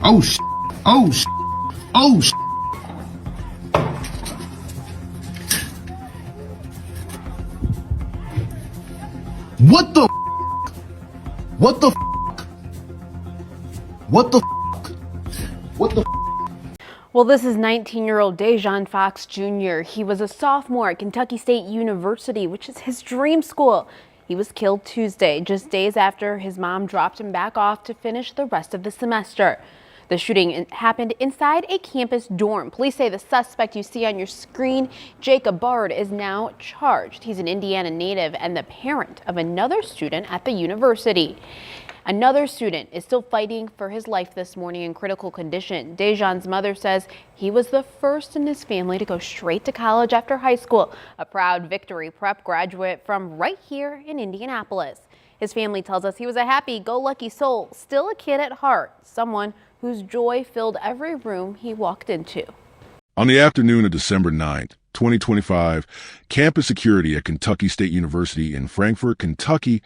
Oh, sh! Oh, sh! Oh, sh! What the? What the? What the? What the? Well, this is 19-year-old De'Jon Fox Jr. He was a sophomore at Kentucky State University, which is his dream school. He was killed Tuesday, just days after his mom dropped him back off to finish the rest of the semester. The shooting happened inside a campus dorm. Police say the suspect you see on your screen, Jacob Bard, is now charged. He's an Indiana native and the parent of another student at the university. Another student is still fighting for his life this morning in critical condition. De'Jon's mother says he was the first in his family to go straight to college after high school, a proud Victory Prep graduate from right here in Indianapolis. His family tells us he was a happy-go-lucky soul, still a kid at heart, someone whose joy filled every room he walked into. On the afternoon of December 9th, 2025, campus security at Kentucky State University in Frankfort, Kentucky,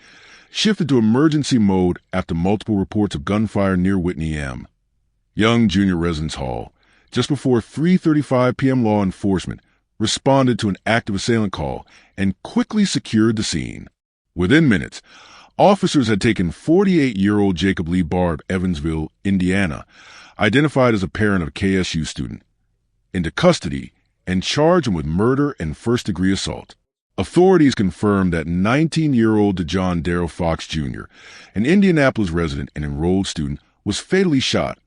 shifted to emergency mode after multiple reports of gunfire near Whitney M. Young Junior Residence Hall. Just before 3:35 p.m., law enforcement responded to an active assailant call and quickly secured the scene. Within minutes, officers had taken 48-year-old Jacob Lee Bard of Evansville, Indiana, identified as a parent of a KSU student, into custody and charged him with murder and first-degree assault. Authorities confirmed that 19-year-old De'Jon Darrell Fox Jr., an Indianapolis resident and enrolled student, was fatally shot,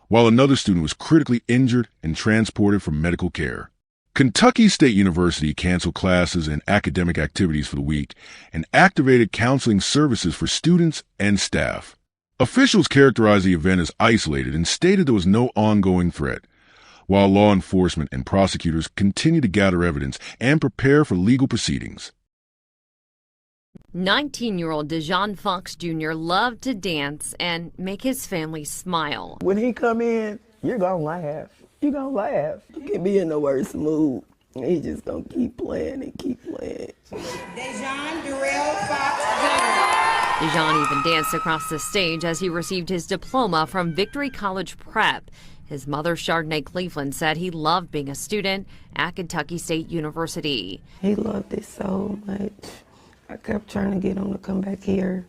while another student was critically injured and transported for medical care. Kentucky State University canceled classes and academic activities for the week and activated counseling services for students and staff. Officials characterized the event as isolated and stated there was no ongoing threat, while law enforcement and prosecutors continue to gather evidence and prepare for legal proceedings. 19-year-old De'Jon Fox Jr. loved to dance and make his family smile. When he come in, you're gonna laugh. You're gonna laugh. You can be in the worst mood. He just gonna keep playing and keep playing. De'Jon Darrell Fox Jr. De'Jon even danced across the stage as he received his diploma from Victory College Prep. His mother, Chardonnay Cleveland, said he loved being a student at Kentucky State University. He loved it so much. I kept trying to get him to come back here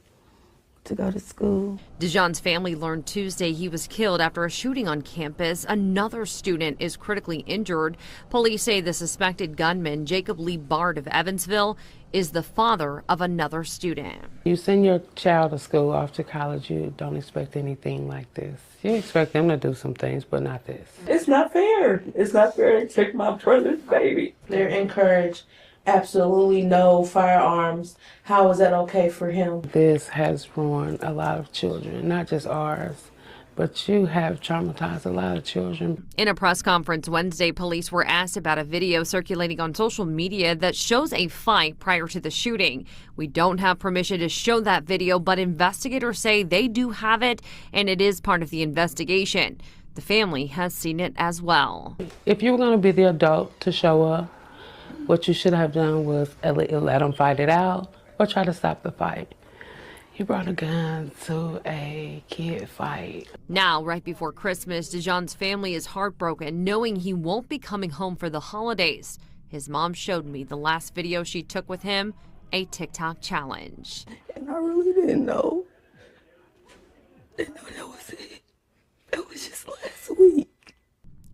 to go to school. De'Jon's family learned Tuesday he was killed after a shooting on campus. Another student is critically injured. Police say the suspected gunman, Jacob Lee Bard of Evansville, is the father of another student. You send your child to school, off to college, you don't expect anything like this. You expect them to do some things, but not this. It's not fair. It's not fair to take my brother's baby. They're encouraged absolutely no firearms. How is that okay for him? This has ruined a lot of children, not just ours, but you have traumatized a lot of children. In a press conference Wednesday, police were asked about a video circulating on social media that shows a fight prior to the shooting. We don't have permission to show that video, but investigators say they do have it, and it is part of the investigation. The family has seen it as well. If you were going to be the adult to show up, what you should have done was let them fight it out or try to stop the fight. He brought a gun to a kid fight. Now, right before Christmas, De'Jon's family is heartbroken knowing he won't be coming home for the holidays. His mom showed me the last video she took with him, a TikTok challenge. And I really didn't know. Didn't know that was it. That was just last week.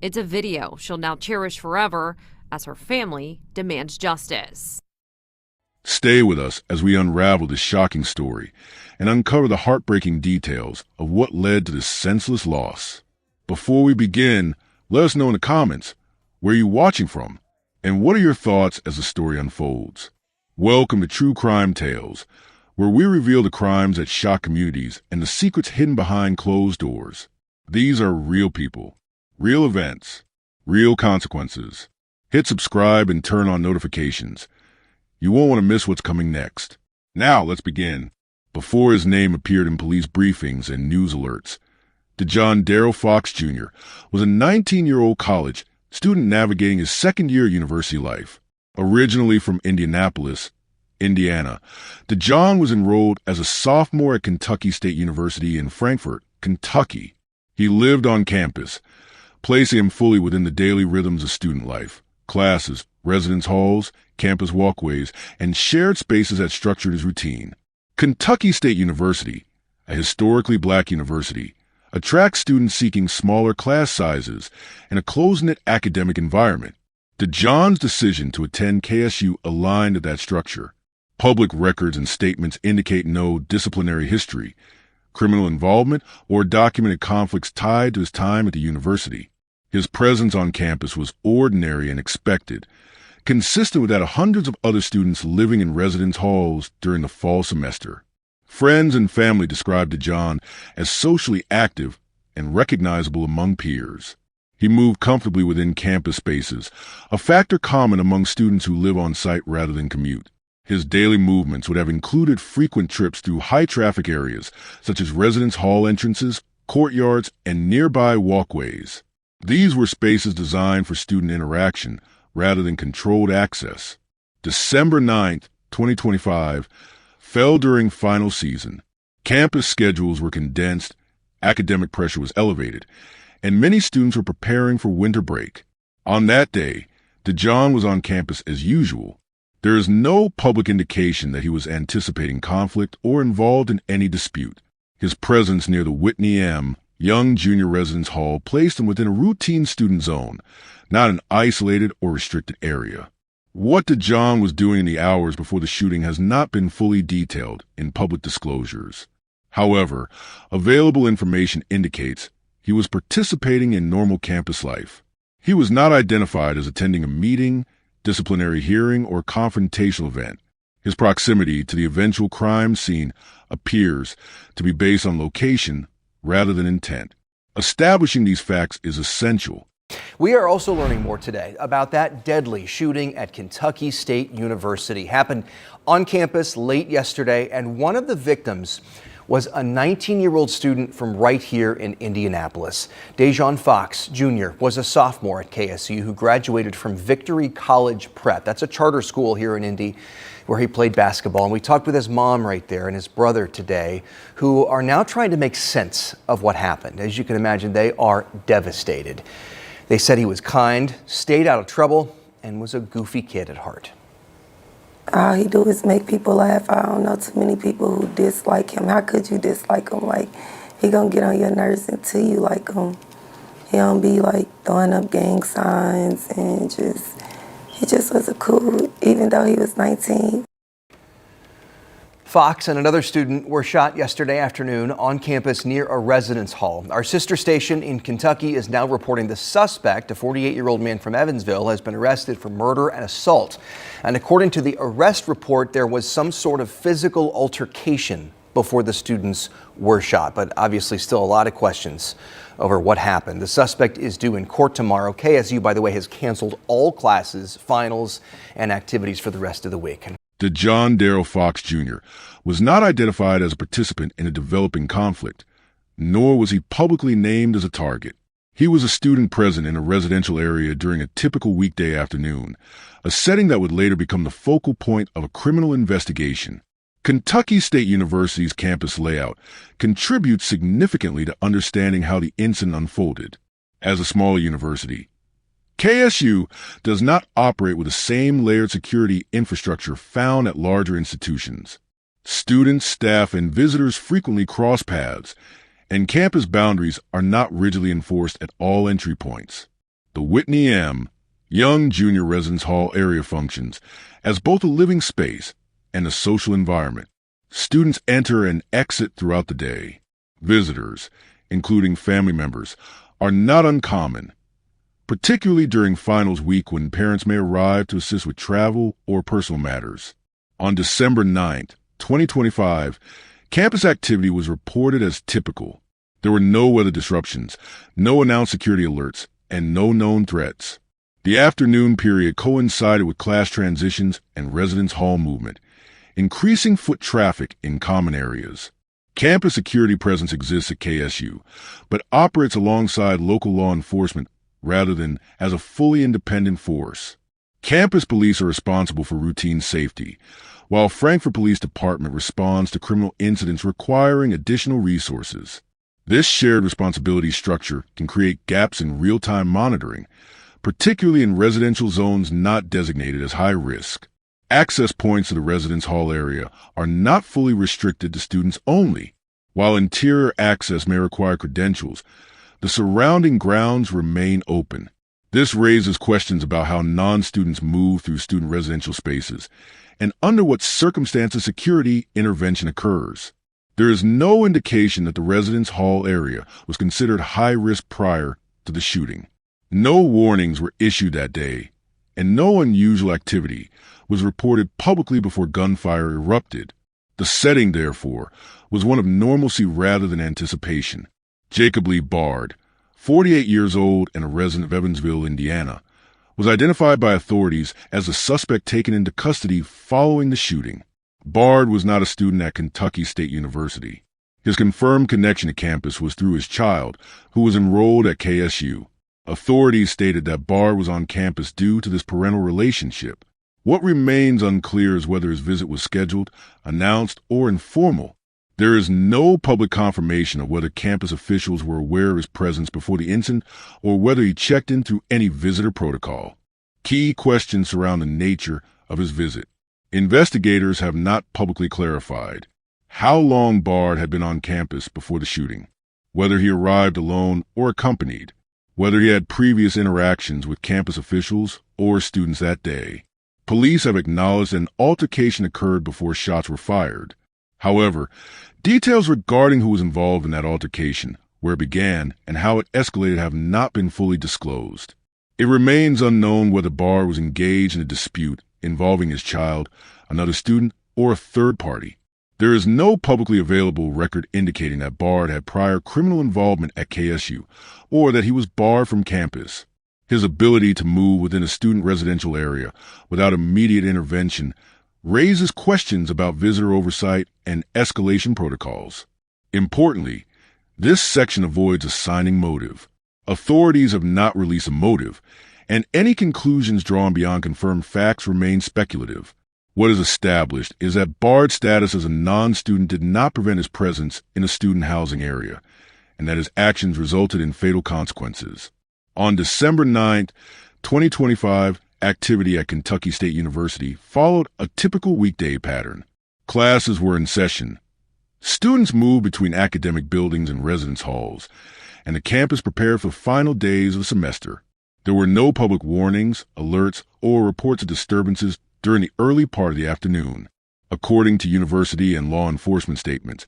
It's a video she'll now cherish forever as her family demands justice. Stay with us as we unravel this shocking story and uncover the heartbreaking details of what led to this senseless loss. Before we begin, let us know in the comments where you're watching from and what are your thoughts as the story unfolds. Welcome to True Crime Tales, where we reveal the crimes that shock communities and the secrets hidden behind closed doors. These are real people, real events, real consequences. Hit subscribe and turn on notifications. You won't want to miss what's coming next. Now, let's begin. Before his name appeared in police briefings and news alerts, De'Jon Darrell Fox Jr. was a 19-year-old college student navigating his second-year university life. Originally from Indianapolis, Indiana, De'Jon was enrolled as a sophomore at Kentucky State University in Frankfort, Kentucky. He lived on campus, placing him fully within the daily rhythms of student life. Classes, residence halls, campus walkways, and shared spaces that structured his routine. Kentucky State University, a historically black university, attracts students seeking smaller class sizes and a close-knit academic environment. De'Jon's decision to attend KSU aligned to that structure. Public records and statements indicate no disciplinary history, criminal involvement, or documented conflicts tied to his time at the university. His presence on campus was ordinary and expected, consistent with that of hundreds of other students living in residence halls during the fall semester. Friends and family described De'Jon as socially active and recognizable among peers. He moved comfortably within campus spaces, a factor common among students who live on site rather than commute. His daily movements would have included frequent trips through high-traffic areas, such as residence hall entrances, courtyards, and nearby walkways. These were spaces designed for student interaction rather than controlled access. December 9, 2025, fell during final season. Campus schedules were condensed, academic pressure was elevated, and many students were preparing for winter break. On that day, De'Jon was on campus as usual. There is no public indication that he was anticipating conflict or involved in any dispute. His presence near the Whitney M. Young Junior Residence Hall placed him within a routine student zone, not an isolated or restricted area. What De'Jon was doing in the hours before the shooting has not been fully detailed in public disclosures. However, available information indicates he was participating in normal campus life. He was not identified as attending a meeting, disciplinary hearing, or confrontational event. His proximity to the eventual crime scene appears to be based on location rather than intent. Establishing these facts is essential. We are also learning more today about that deadly shooting at Kentucky State University. Happened on campus late yesterday, and one of the victims was a 19-year-old student from right here in Indianapolis. De'Jon Fox Jr. was a sophomore at KSU who graduated from Victory College Prep. That's a charter school here in Indy where he played basketball. And we talked with his mom right there and his brother today, who are now trying to make sense of what happened. As you can imagine, they are devastated. They said he was kind, stayed out of trouble, and was a goofy kid at heart. All he do is make people laugh. I don't know too many people who dislike him. How could you dislike him? Like, he gonna get on your nerves until you like him. He don't be like throwing up gang signs and he just was a cool, even though he was 19. Fox and another student were shot yesterday afternoon on campus near a residence hall. Our sister station in Kentucky is now reporting the suspect, a 48-year-old man from Evansville, has been arrested for murder and assault. And according to the arrest report, there was some sort of physical altercation before the students were shot. But obviously still a lot of questions over what happened. The suspect is due in court tomorrow. KSU, by the way, has canceled all classes, finals, and activities for the rest of the week. De'Jon Darrell Fox Jr. was not identified as a participant in a developing conflict, nor was he publicly named as a target. He was a student present in a residential area during a typical weekday afternoon, a setting that would later become the focal point of a criminal investigation. Kentucky State University's campus layout contributes significantly to understanding how the incident unfolded. As a smaller university, KSU does not operate with the same layered security infrastructure found at larger institutions. Students, staff, and visitors frequently cross paths, and campus boundaries are not rigidly enforced at all entry points. The Whitney M. Young Junior Residence Hall area functions as both a living space and a social environment. Students enter and exit throughout the day. Visitors, including family members, are not uncommon, particularly during finals week when parents may arrive to assist with travel or personal matters. On December 9, 2025, campus activity was reported as typical. There were no weather disruptions, no announced security alerts, and no known threats. The afternoon period coincided with class transitions and residence hall movement, increasing foot traffic in common areas. Campus security presence exists at KSU, but operates alongside local law enforcement rather than as a fully independent force. Campus police are responsible for routine safety, while Frankfort Police Department responds to criminal incidents requiring additional resources. This shared responsibility structure can create gaps in real-time monitoring, particularly in residential zones not designated as high risk. Access points to the residence hall area are not fully restricted to students only. While interior access may require credentials, the surrounding grounds remain open. This raises questions about how non-students move through student residential spaces and under what circumstances security intervention occurs. There is no indication that the residence hall area was considered high risk prior to the shooting. No warnings were issued that day, and no unusual activity was reported publicly before gunfire erupted. The setting, therefore, was one of normalcy rather than anticipation. Jacob Lee Bard, 48 years old and a resident of Evansville, Indiana, was identified by authorities as the suspect taken into custody following the shooting. Bard was not a student at Kentucky State University. His confirmed connection to campus was through his child, who was enrolled at KSU. Authorities stated that Bard was on campus due to this parental relationship. What remains unclear is whether his visit was scheduled, announced, or informal. There is no public confirmation of whether campus officials were aware of his presence before the incident or whether he checked in through any visitor protocol. Key questions surround the nature of his visit. Investigators have not publicly clarified how long Bard had been on campus before the shooting, whether he arrived alone or accompanied, whether he had previous interactions with campus officials or students that day. Police have acknowledged an altercation occurred before shots were fired. However, details regarding who was involved in that altercation, where it began, and how it escalated have not been fully disclosed. It remains unknown whether Bard was engaged in a dispute involving his child, another student, or a third party. There is no publicly available record indicating that Bard had prior criminal involvement at KSU or that he was barred from campus. His ability to move within a student residential area without immediate intervention raises questions about visitor oversight and escalation protocols. Importantly, this section avoids assigning motive. Authorities have not released a motive, and any conclusions drawn beyond confirmed facts remain speculative. What is established is that Bard's status as a non-student did not prevent his presence in a student housing area, and that his actions resulted in fatal consequences. On December 9, 2025, activity at Kentucky State University followed a typical weekday pattern. Classes were in session. Students moved between academic buildings and residence halls, and the campus prepared for the final days of the semester. There were no public warnings, alerts, or reports of disturbances during the early part of the afternoon. According to university and law enforcement statements,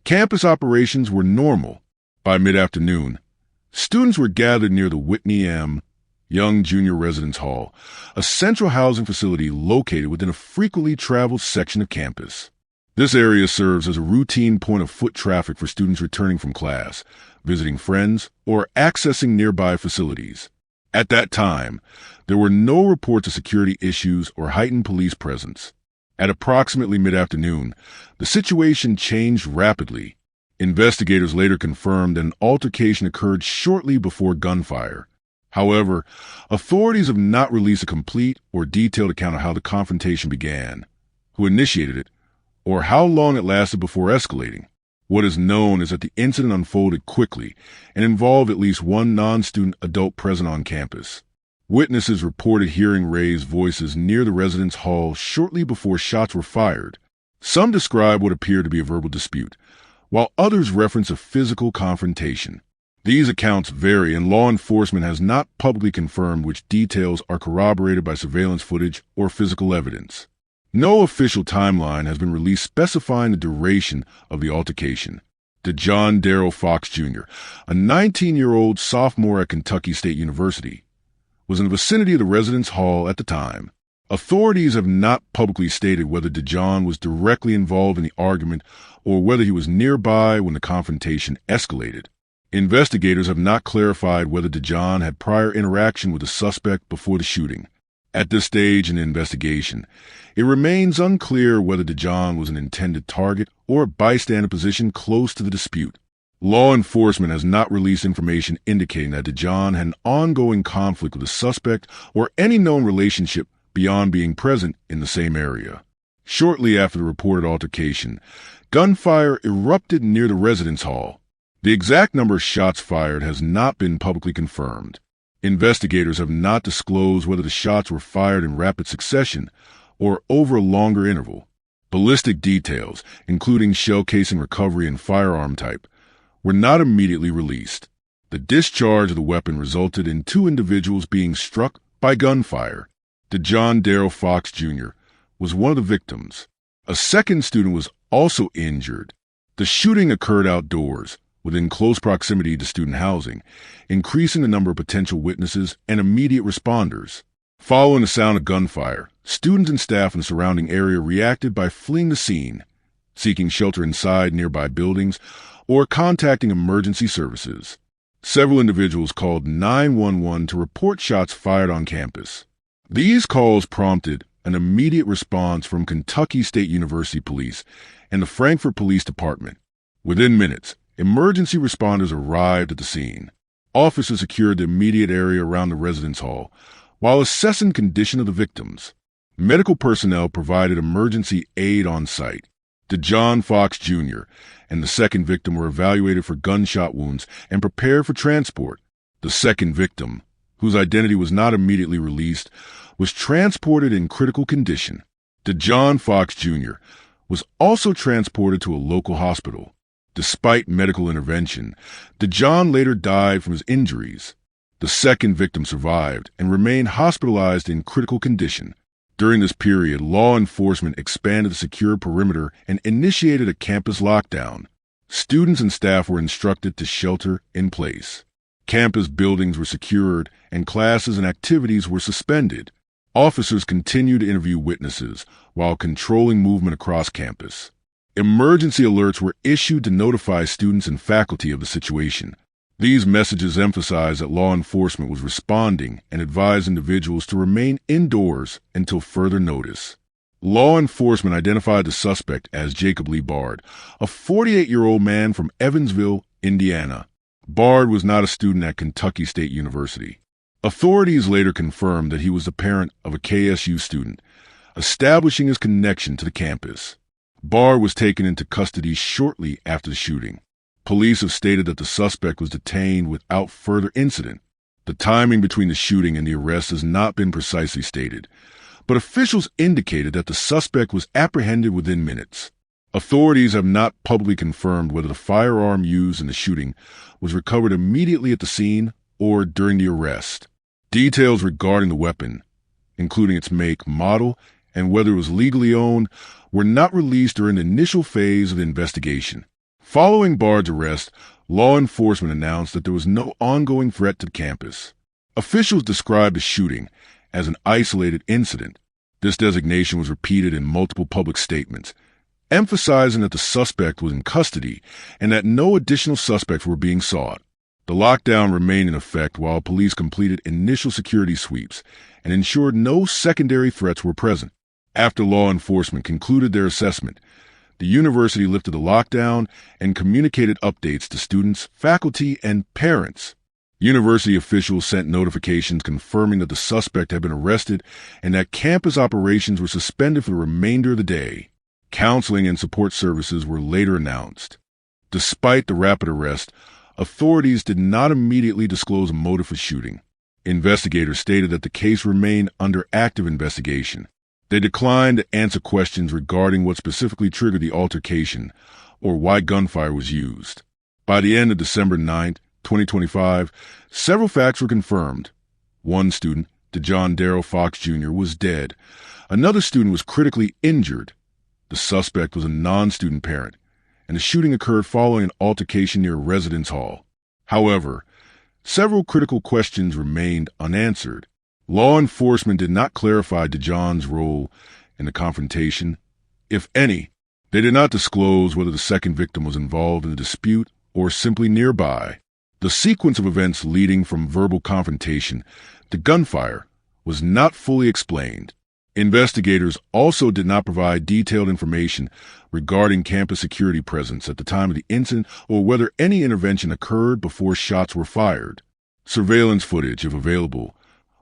campus operations were normal. By mid-afternoon, students were gathered near the Whitney M. Young Junior Residence Hall, a central housing facility located within a frequently traveled section of campus. This area serves as a routine point of foot traffic for students returning from class, visiting friends, or accessing nearby facilities. At that time, there were no reports of security issues or heightened police presence. At approximately mid-afternoon, the situation changed rapidly. Investigators later confirmed that an altercation occurred shortly before gunfire. However, authorities have not released a complete or detailed account of how the confrontation began, who initiated it, or how long it lasted before escalating. What is known is that the incident unfolded quickly and involved at least one non-student adult present on campus. Witnesses reported hearing raised voices near the residence hall shortly before shots were fired. Some describe what appeared to be a verbal dispute, while others reference a physical confrontation. These accounts vary, and law enforcement has not publicly confirmed which details are corroborated by surveillance footage or physical evidence. No official timeline has been released specifying the duration of the altercation. De'Jon Darrell Fox Jr., a 19-year-old sophomore at Kentucky State University, was in the vicinity of the residence hall at the time. Authorities have not publicly stated whether De'Jon was directly involved in the argument or whether he was nearby when the confrontation escalated. Investigators have not clarified whether De'Jon had prior interaction with the suspect before the shooting. At this stage in the investigation, it remains unclear whether De'Jon was an intended target or a bystander position close to the dispute. Law enforcement has not released information indicating that De'Jon had an ongoing conflict with the suspect or any known relationship beyond being present in the same area. Shortly after the reported altercation, gunfire erupted near the residence hall. The exact number of shots fired has not been publicly confirmed. Investigators have not disclosed whether the shots were fired in rapid succession or over a longer interval. Ballistic details, including shell casing recovery and firearm type, were not immediately released. The discharge of the weapon resulted in 2 individuals being struck by gunfire. De'Jon Darrell Fox Jr. was one of the victims. A second student was also injured. The shooting occurred outdoors, within close proximity to student housing, increasing the number of potential witnesses and immediate responders. Following the sound of gunfire, students and staff in the surrounding area reacted by fleeing the scene, seeking shelter inside nearby buildings, or contacting emergency services. Several individuals called 911 to report shots fired on campus. These calls prompted an immediate response from Kentucky State University Police and the Frankfort Police Department. Within minutes, emergency responders arrived at the scene. Officers secured the immediate area around the residence hall while assessing condition of the victims. Medical personnel provided emergency aid on site. De'Jon Fox Jr. and the second victim were evaluated for gunshot wounds and prepared for transport. The second victim, whose identity was not immediately released, was transported in critical condition. De'Jon Fox Jr. was also transported to a local hospital. Despite medical intervention, De'Jon later died from his injuries. The second victim survived and remained hospitalized in critical condition. During this period, law enforcement expanded the secure perimeter and initiated a campus lockdown. Students and staff were instructed to shelter in place. Campus buildings were secured and classes and activities were suspended. Officers continued to interview witnesses while controlling movement across campus. Emergency alerts were issued to notify students and faculty of the situation. These messages emphasized that law enforcement was responding and advised individuals to remain indoors until further notice. Law enforcement identified the suspect as Jacob Lee Bard, a 48-year-old man from Evansville, Indiana. Bard was not a student at Kentucky State University. Authorities later confirmed that he was the parent of a KSU student, establishing his connection to the campus. Bard was taken into custody shortly after the shooting. Police have stated that the suspect was detained without further incident. The timing between the shooting and the arrest has not been precisely stated, but officials indicated that the suspect was apprehended within minutes. Authorities have not publicly confirmed whether the firearm used in the shooting was recovered immediately at the scene or during the arrest. Details regarding the weapon, including its make, model, and whether it was legally owned, were not released during the initial phase of the investigation. Following Bard's arrest, law enforcement announced that there was no ongoing threat to the campus. Officials described the shooting as an isolated incident. This designation was repeated in multiple public statements, emphasizing that the suspect was in custody and that no additional suspects were being sought. The lockdown remained in effect while police completed initial security sweeps and ensured no secondary threats were present. After law enforcement concluded their assessment, the university lifted the lockdown and communicated updates to students, faculty, and parents. University officials sent notifications confirming that the suspect had been arrested and that campus operations were suspended for the remainder of the day. Counseling and support services were later announced. Despite the rapid arrest, authorities did not immediately disclose a motive for shooting. Investigators stated that the case remained under active investigation. They declined to answer questions regarding what specifically triggered the altercation or why gunfire was used. By the end of December 9, 2025, several facts were confirmed. One student, De'Jon Darrell Fox Jr., was dead. Another student was critically injured. The suspect was a non-student parent, and the shooting occurred following an altercation near a residence hall. However, several critical questions remained unanswered. Law enforcement did not clarify De'Jon's role in the confrontation. If any, they did not disclose whether the second victim was involved in the dispute or simply nearby. The sequence of events leading from verbal confrontation to gunfire was not fully explained. Investigators also did not provide detailed information regarding campus security presence at the time of the incident or whether any intervention occurred before shots were fired. Surveillance footage, if available,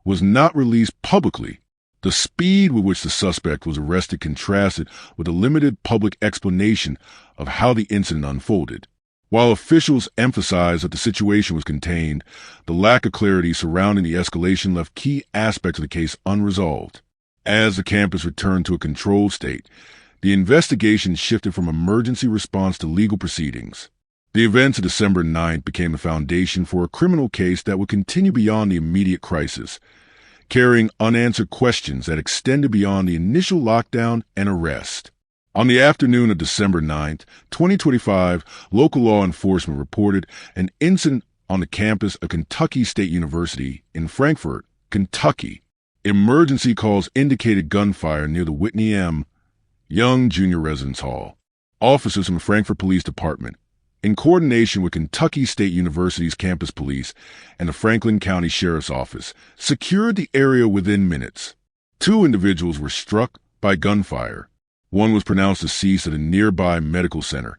was not released publicly. The speed with which the suspect was arrested contrasted with a limited public explanation of how the incident unfolded. While officials emphasized that the situation was contained, the lack of clarity surrounding the escalation left key aspects of the case unresolved. As the campus returned to a controlled state, the investigation shifted from emergency response to legal proceedings. The events of December 9th became the foundation for a criminal case that would continue beyond the immediate crisis, carrying unanswered questions that extended beyond the initial lockdown and arrest. On the afternoon of December 9th, 2025, local law enforcement reported an incident on the campus of Kentucky State University in Frankfort, Kentucky. Emergency calls indicated gunfire near the Whitney M. Young Jr. Residence Hall. Officers from the Frankfort Police Department, in coordination with Kentucky State University's campus police and the Franklin County Sheriff's Office, secured the area within minutes. 2 individuals were struck by gunfire. One was pronounced deceased at a nearby medical center,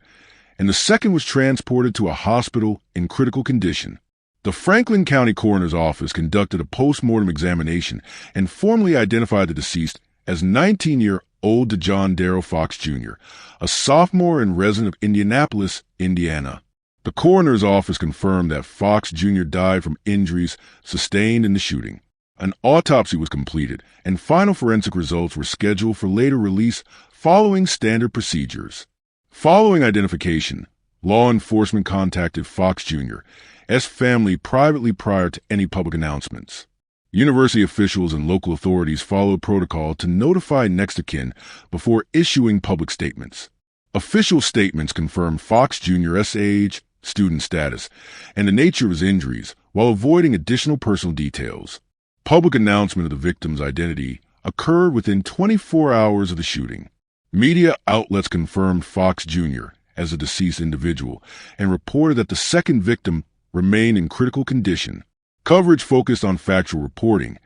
and the second was transported to a hospital in critical condition. The Franklin County Coroner's Office conducted a post-mortem examination and formally identified the deceased as 19-year-old De'Jon Darrell Fox Jr., a sophomore and resident of Indianapolis, Indiana. The coroner's office confirmed that Fox Jr. died from injuries sustained in the shooting. An autopsy was completed, and final forensic results were scheduled for later release following standard procedures. Following identification, law enforcement contacted Fox Jr.'s family privately prior to any public announcements. University officials and local authorities followed protocol to notify next of kin before issuing public statements. Official statements confirmed Fox Jr.'s age, student status, and the nature of his injuries while avoiding additional personal details. Public announcement of the victim's identity occurred within 24 hours of the shooting. Media outlets confirmed Fox Jr. as a deceased individual and reported that the second victim remained in critical condition. Coverage focused on factual reporting,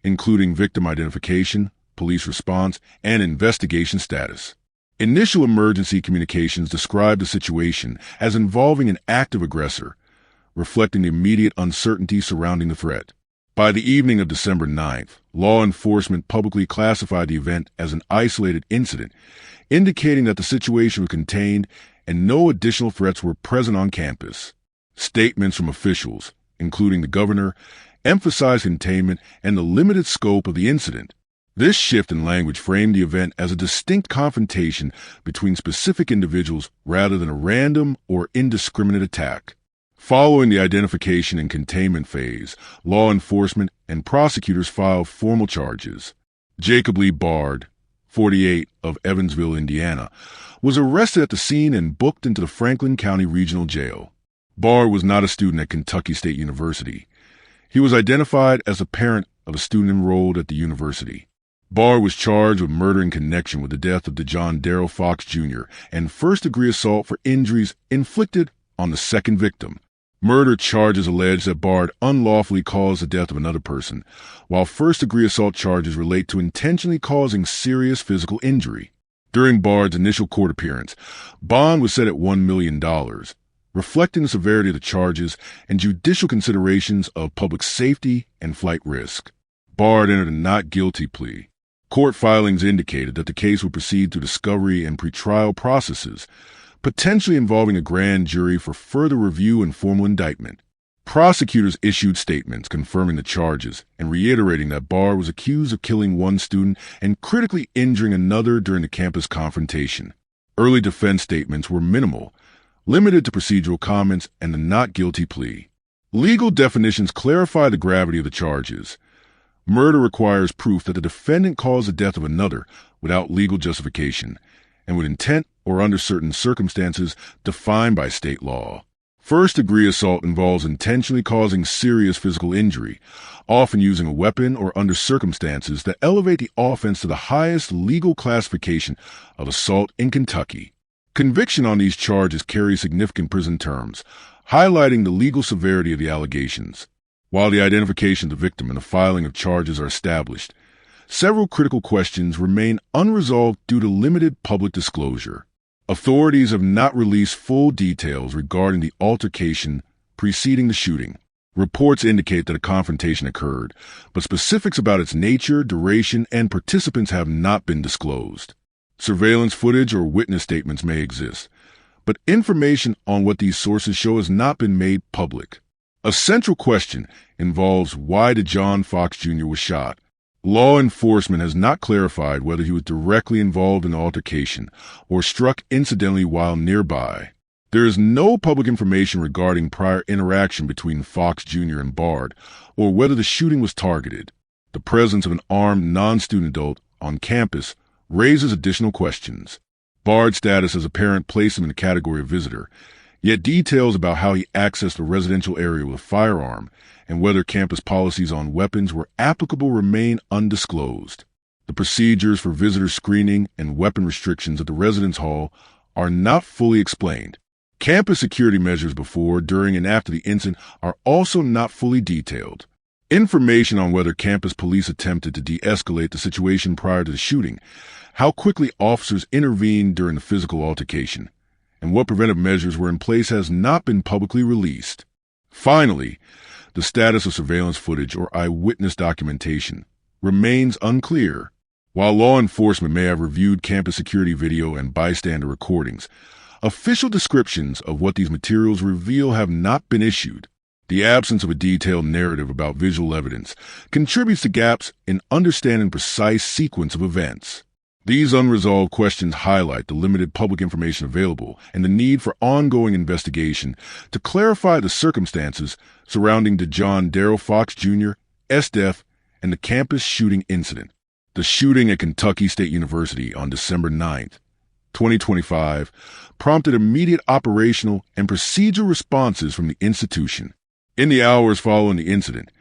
including victim identification, police response, and investigation status. Initial emergency communications described the situation as involving an active aggressor, reflecting the immediate uncertainty surrounding the threat. By the evening of December 9th, law enforcement publicly classified the event as an isolated incident, indicating that the situation was contained and no additional threats were present on campus. Statements from officials, including the governor, emphasized containment and the limited scope of the incident. This shift in language framed the event as a distinct confrontation between specific individuals rather than a random or indiscriminate attack. Following the identification and containment phase, law enforcement and prosecutors filed formal charges. Jacob Lee Bard, 48, of Evansville, Indiana, was arrested at the scene and booked into the Franklin County Regional Jail. Bard was not a student at Kentucky State University. He was identified as a parent of a student enrolled at the university. Bard was charged with murder in connection with the death of De'Jon Darrell Fox Jr. and first-degree assault for injuries inflicted on the second victim. Murder charges allege that Bard unlawfully caused the death of another person, while first-degree assault charges relate to intentionally causing serious physical injury. During Bard's initial court appearance, bond was set at $1 million, reflecting the severity of the charges and judicial considerations of public safety and flight risk. Bard entered a not guilty plea. Court filings indicated that the case would proceed through discovery and pretrial processes, potentially involving a grand jury for further review and formal indictment. Prosecutors issued statements confirming the charges and reiterating that Bard was accused of killing one student and critically injuring another during the campus confrontation. Early defense statements were minimal, limited to procedural comments and the not guilty plea. Legal definitions clarify the gravity of the charges. Murder requires proof that the defendant caused the death of another without legal justification and with intent or under certain circumstances defined by state law. First-degree assault involves intentionally causing serious physical injury, often using a weapon or under circumstances that elevate the offense to the highest legal classification of assault in Kentucky. Conviction on these charges carries significant prison terms, highlighting the legal severity of the allegations. While the identification of the victim and the filing of charges are established, several critical questions remain unresolved due to limited public disclosure. Authorities have not released full details regarding the altercation preceding the shooting. Reports indicate that a confrontation occurred, but specifics about its nature, duration, and participants have not been disclosed. Surveillance footage or witness statements may exist, but information on what these sources show has not been made public. A central question involves why De'Jon Fox Jr. was shot. Law enforcement has not clarified whether he was directly involved in the altercation or struck incidentally while nearby. There is no public information regarding prior interaction between Fox Jr. and Bard or whether the shooting was targeted. The presence of an armed non-student adult on campus raises additional questions. Bard's status as a parent placed him in the category of visitor, yet details about how he accessed a residential area with a firearm and whether campus policies on weapons were applicable remain undisclosed. The procedures for visitor screening and weapon restrictions at the residence hall are not fully explained. Campus security measures before, during, and after the incident are also not fully detailed. Information on whether campus police attempted to de-escalate the situation prior to the shooting, how quickly officers intervened during the physical altercation, and what preventive measures were in place has not been publicly released. Finally, the status of surveillance footage or eyewitness documentation remains unclear. While law enforcement may have reviewed campus security video and bystander recordings, official descriptions of what these materials reveal have not been issued. The absence of a detailed narrative about visual evidence contributes to gaps in understanding the precise sequence of events. These unresolved questions highlight the limited public information available and the need for ongoing investigation to clarify the circumstances surrounding De'Jon Darrell Fox Jr., SDEF, and the campus shooting incident. The shooting at Kentucky State University on December 9th, 2025, prompted immediate operational and procedural responses from the institution. In the hours following the incident,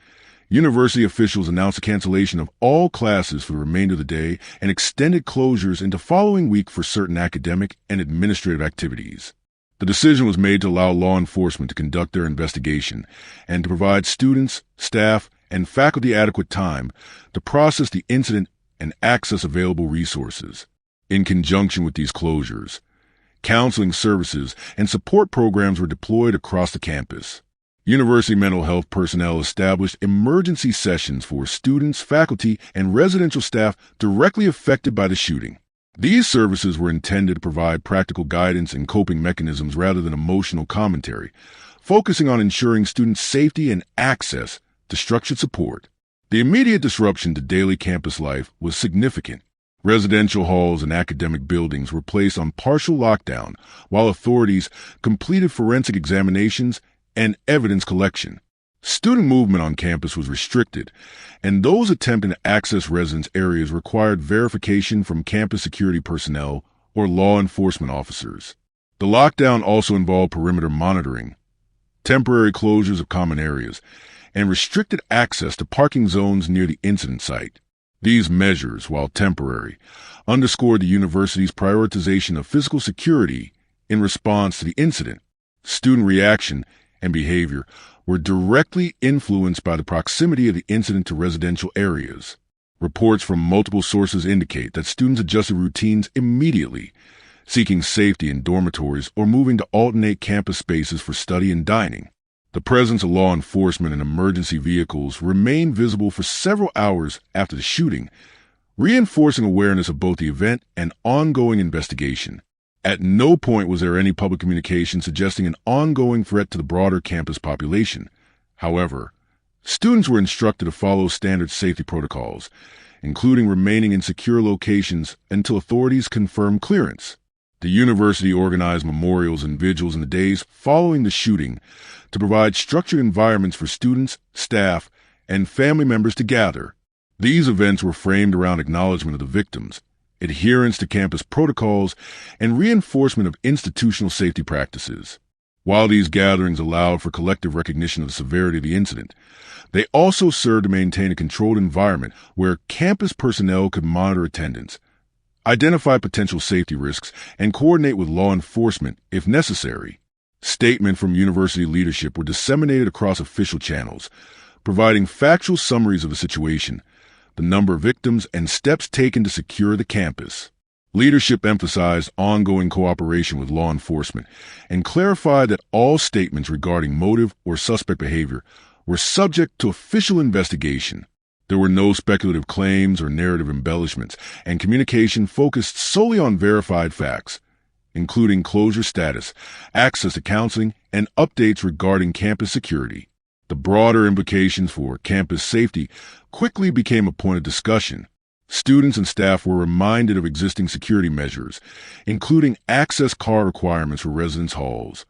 university officials announced a cancellation of all classes for the remainder of the day and extended closures into following week for certain academic and administrative activities. The decision was made to allow law enforcement to conduct their investigation and to provide students, staff, and faculty adequate time to process the incident and access available resources. In conjunction with these closures, counseling services and support programs were deployed across the campus. University mental health personnel established emergency sessions for students, faculty, and residential staff directly affected by the shooting. These services were intended to provide practical guidance and coping mechanisms rather than emotional commentary, focusing on ensuring students' safety and access to structured support. The immediate disruption to daily campus life was significant. Residential halls and academic buildings were placed on partial lockdown, while authorities completed forensic examinations and evidence collection. Student movement on campus was restricted, and those attempting to access residence areas required verification from campus security personnel or law enforcement officers. The lockdown also involved perimeter monitoring, temporary closures of common areas, and restricted access to parking zones near the incident site. These measures, while temporary, underscored the university's prioritization of physical security in response to the incident. Student reaction and behavior were directly influenced by the proximity of the incident to residential areas. Reports from multiple sources indicate that students adjusted routines immediately, seeking safety in dormitories or moving to alternate campus spaces for study and dining. The presence of law enforcement and emergency vehicles remained visible for several hours after the shooting, reinforcing awareness of both the event and ongoing investigation. At no point was there any public communication suggesting an ongoing threat to the broader campus population. However, students were instructed to follow standard safety protocols, including remaining in secure locations until authorities confirmed clearance. The university organized memorials and vigils in the days following the shooting to provide structured environments for students, staff, and family members to gather. These events were framed around acknowledgement of the victims, adherence to campus protocols, and reinforcement of institutional safety practices. While these gatherings allowed for collective recognition of the severity of the incident, they also served to maintain a controlled environment where campus personnel could monitor attendance, identify potential safety risks, and coordinate with law enforcement if necessary. Statements from university leadership were disseminated across official channels, providing factual summaries of the situation, the number of victims, and steps taken to secure the campus. Leadership emphasized ongoing cooperation with law enforcement and clarified that all statements regarding motive or suspect behavior were subject to official investigation. There were no speculative claims or narrative embellishments, and communication focused solely on verified facts, including closure status, access to counseling, and updates regarding campus security. The broader implications for campus safety quickly became a point of discussion. Students and staff were reminded of existing security measures, including access card requirements for residence halls,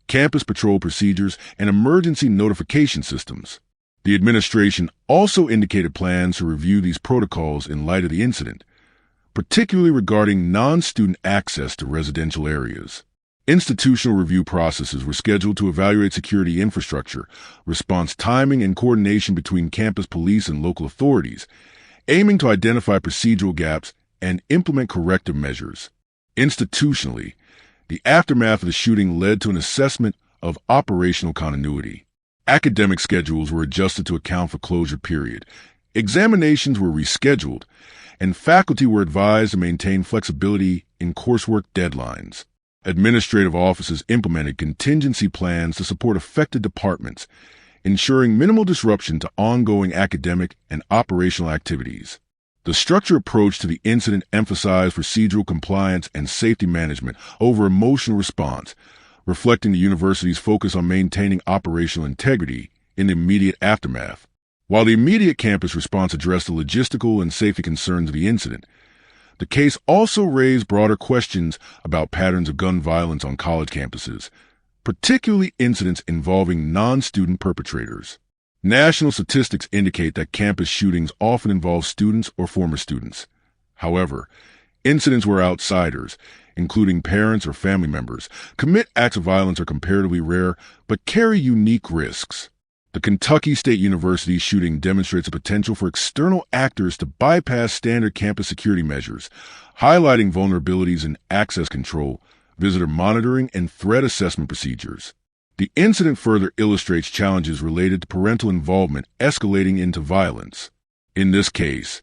campus patrol procedures, and emergency notification systems. The administration also indicated plans to review these protocols in light of the incident, particularly regarding non-student access to residential areas. Institutional review processes were scheduled to evaluate security infrastructure, response timing, and coordination between campus police and local authorities, aiming to identify procedural gaps and implement corrective measures. Institutionally, the aftermath of the shooting led to an assessment of operational continuity. Academic schedules were adjusted to account for closure period. Examinations were rescheduled, and faculty were advised to maintain flexibility in coursework deadlines. Administrative offices implemented contingency plans to support affected departments, ensuring minimal disruption to ongoing academic and operational activities. The structured approach to the incident emphasized procedural compliance and safety management over emotional response, reflecting the university's focus on maintaining operational integrity in the immediate aftermath. While the immediate campus response addressed the logistical and safety concerns of the incident, the case also raised broader questions about patterns of gun violence on college campuses, particularly incidents involving non-student perpetrators. National statistics indicate that campus shootings often involve students or former students. However, incidents where outsiders, including parents or family members, commit acts of violence are comparatively rare but carry unique risks. The Kentucky State University shooting demonstrates a potential for external actors to bypass standard campus security measures, highlighting vulnerabilities in access control, visitor monitoring, and threat assessment procedures. The incident further illustrates challenges related to parental involvement escalating into violence. In this case,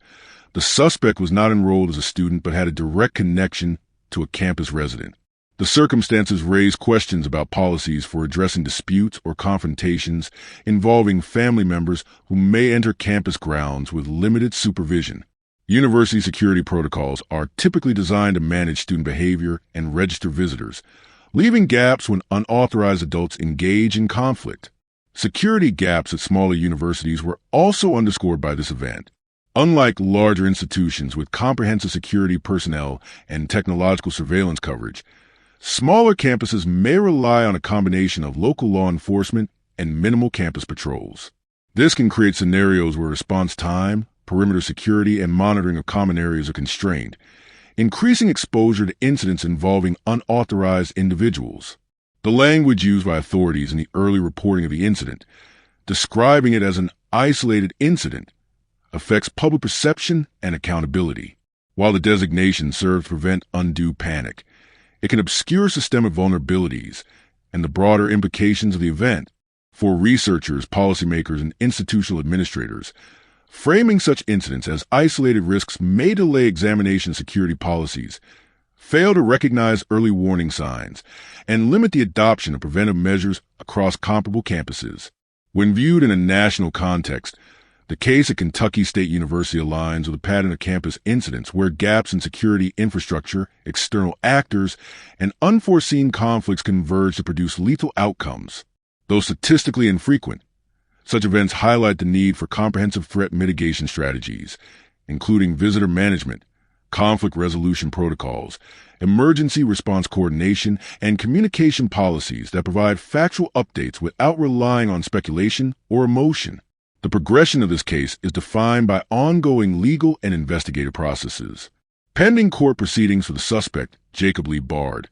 the suspect was not enrolled as a student but had a direct connection to a campus resident. The circumstances raise questions about policies for addressing disputes or confrontations involving family members who may enter campus grounds with limited supervision. University security protocols are typically designed to manage student behavior and register visitors, leaving gaps when unauthorized adults engage in conflict. Security gaps at smaller universities were also underscored by this event. Unlike larger institutions with comprehensive security personnel and technological surveillance coverage, smaller campuses may rely on a combination of local law enforcement and minimal campus patrols. This can create scenarios where response time, perimeter security, and monitoring of common areas are constrained, increasing exposure to incidents involving unauthorized individuals. The language used by authorities in the early reporting of the incident, describing it as an isolated incident, affects public perception and accountability. While the designation serves to prevent undue panic, it can obscure systemic vulnerabilities and the broader implications of the event. For researchers, policymakers, and institutional administrators, framing such incidents as isolated risks may delay examination security policies, fail to recognize early warning signs, and limit the adoption of preventive measures across comparable campuses. When viewed in a national context, the case at Kentucky State University aligns with a pattern of campus incidents where gaps in security infrastructure, external actors, and unforeseen conflicts converge to produce lethal outcomes. Though statistically infrequent, such events highlight the need for comprehensive threat mitigation strategies, including visitor management, conflict resolution protocols, emergency response coordination, and communication policies that provide factual updates without relying on speculation or emotion. The progression of this case is defined by ongoing legal and investigative processes. Pending court proceedings for the suspect, Jacob Lee Bard,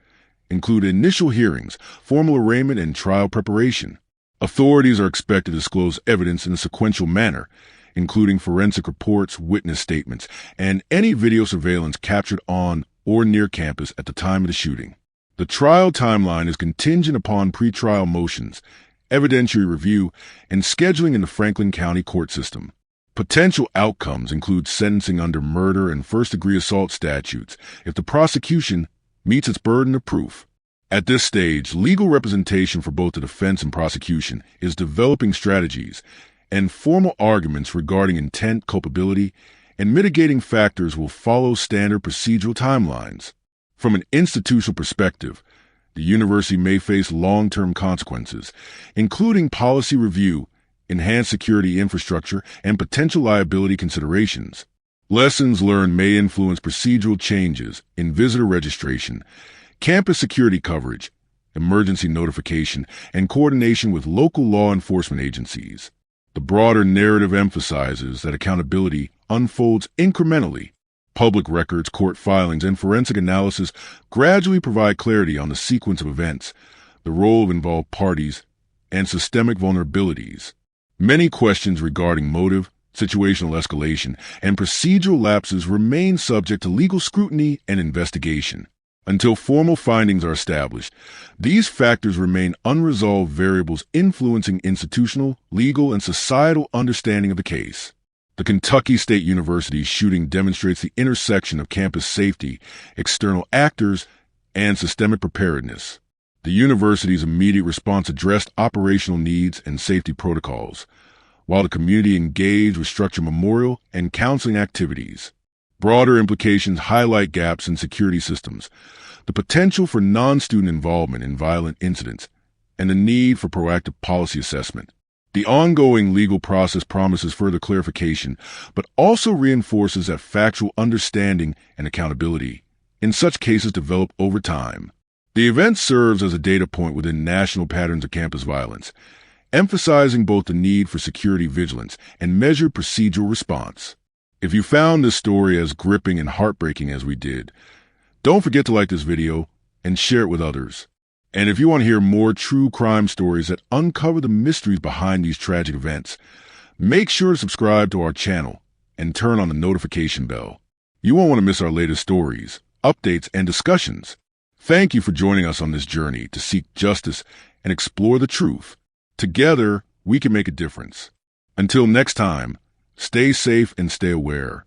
include initial hearings, formal arraignment, and trial preparation. Authorities are expected to disclose evidence in a sequential manner, including forensic reports, witness statements, and any video surveillance captured on or near campus at the time of the shooting. The trial timeline is contingent upon pretrial motions, evidentiary review, and scheduling in the Franklin County court system. Potential outcomes include sentencing under murder and first-degree assault statutes if the prosecution meets its burden of proof. At this stage, legal representation for both the defense and prosecution is developing strategies, and formal arguments regarding intent, culpability, and mitigating factors will follow standard procedural timelines. From an institutional perspective, the university may face long-term consequences, including policy review, enhanced security infrastructure, and potential liability considerations. Lessons learned may influence procedural changes in visitor registration, campus security coverage, emergency notification, and coordination with local law enforcement agencies. The broader narrative emphasizes that accountability unfolds incrementally. Public records, court filings, and forensic analysis gradually provide clarity on the sequence of events, the role of involved parties, and systemic vulnerabilities. Many questions regarding motive, situational escalation, and procedural lapses remain subject to legal scrutiny and investigation. Until formal findings are established, these factors remain unresolved variables influencing institutional, legal, and societal understanding of the case. The Kentucky State University shooting demonstrates the intersection of campus safety, external actors, and systemic preparedness. The university's immediate response addressed operational needs and safety protocols, while the community engaged with structured memorial and counseling activities. Broader implications highlight gaps in security systems, the potential for non-student involvement in violent incidents, and the need for proactive policy assessment. The ongoing legal process promises further clarification, but also reinforces that factual understanding and accountability in such cases develop over time. The event serves as a data point within national patterns of campus violence, emphasizing both the need for security vigilance and measured procedural response. If you found this story as gripping and heartbreaking as we did, don't forget to like this video and share it with others. And if you want to hear more true crime stories that uncover the mysteries behind these tragic events, make sure to subscribe to our channel and turn on the notification bell. You won't want to miss our latest stories, updates, and discussions. Thank you for joining us on this journey to seek justice and explore the truth. Together, we can make a difference. Until next time, stay safe and stay aware.